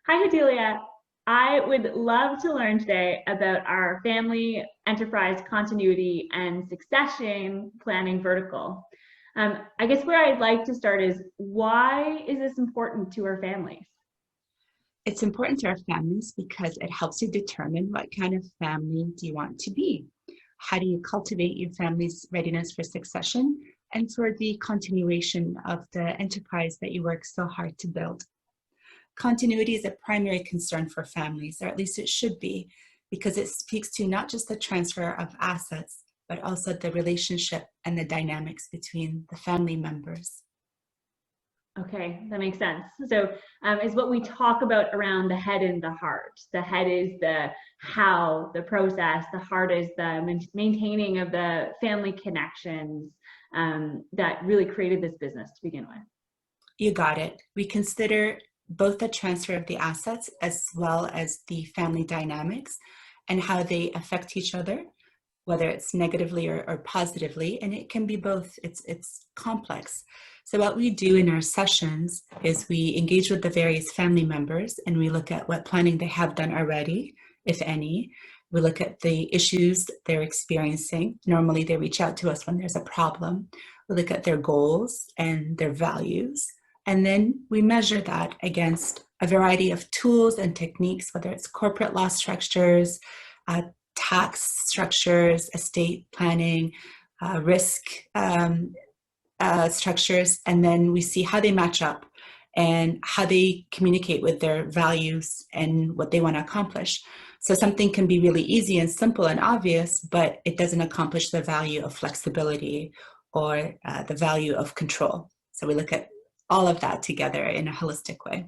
Hi, Adelia. I would love to learn today about our family enterprise continuity and succession planning vertical. I guess where I'd like to start is why is this important to our families? It's important to our families because it helps you determine what kind of family do you want to be. How do you cultivate your family's readiness for succession and for the continuation of the enterprise that you work so hard to build? Continuity is a primary concern for families, or at least it should be, because it speaks to not just the transfer of assets, but also the relationship and the dynamics between the family members. Okay, that makes sense. So, is what we talk about around the head and the heart. The head is the how, the process. The heart is the maintaining of the family connections that really created this business to begin with. You got it. We consider both the transfer of the assets as well as the family dynamics and how they affect each other, whether it's negatively or positively, and it can be both. It's complex. So what we do in our sessions is we engage with the various family members and we look at what planning they have done already, if any. We look at the issues they're experiencing. Normally they reach out to us when there's a problem. We look at their goals and their values. And then we measure that against a variety of tools and techniques, whether it's corporate law structures, uh, tax structures, estate planning, risk structures, and then we see how they match up and how they communicate with their values and what they want to accomplish. So something can be really easy and simple and obvious, but it doesn't accomplish the value of flexibility or the value of control. So we look at all of that together in a holistic way.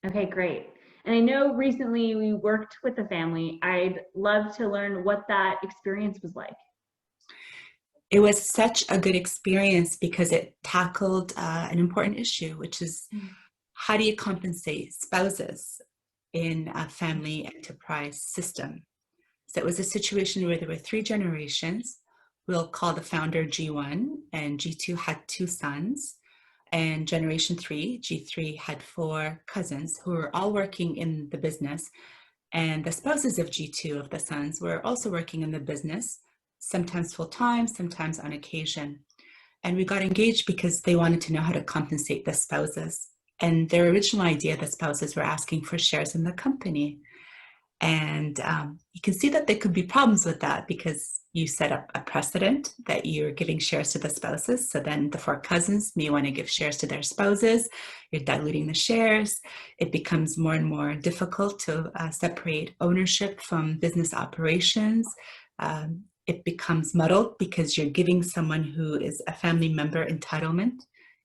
Okay, great. And I know recently we worked with the family. I'd love to learn what that experience was like. It was such a good experience because it tackled an important issue, which is how do you compensate spouses in a family enterprise system? So it was a situation where there were three generations. We'll call the founder G1, and G2 had two sons. And generation three, G3, had four cousins who were all working in the business. And the spouses of G2 of the sons were also working in the business, sometimes full time, sometimes on occasion. And we got engaged because they wanted to know how to compensate the spouses. And their original idea, the spouses were asking for shares in the company. And you can see that there could be problems with that because you set up a precedent that you're giving shares to the spouses. So then the four cousins may want to give shares to their spouses. You're diluting the shares. It becomes more and more difficult to separate ownership from business operations. It becomes muddled because you're giving someone who is a family member entitlement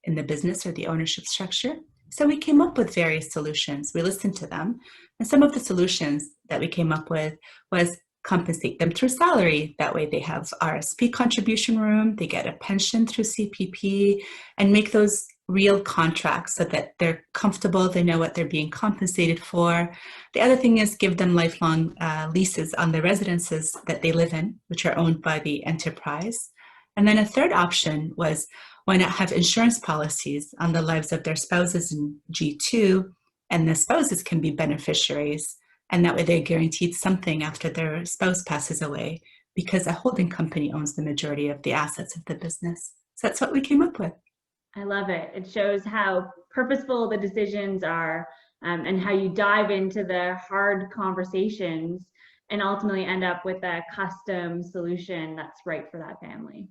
in the business or the ownership structure. So we came up with various solutions. We listened to them. And some of the solutions that we came up with was compensate them through salary. That way they have RSP contribution room, they get a pension through CPP, and make those real contracts so that they're comfortable, they know what they're being compensated for. The other thing is give them lifelong leases on the residences that they live in, which are owned by the enterprise. And then a third option was why not have insurance policies on the lives of their spouses in G2, and the spouses can be beneficiaries. And that way they're guaranteed something after their spouse passes away because a holding company owns the majority of the assets of the business. So that's what we came up with. I love it. It shows how purposeful the decisions are and how you dive into the hard conversations and ultimately end up with a custom solution that's right for that family.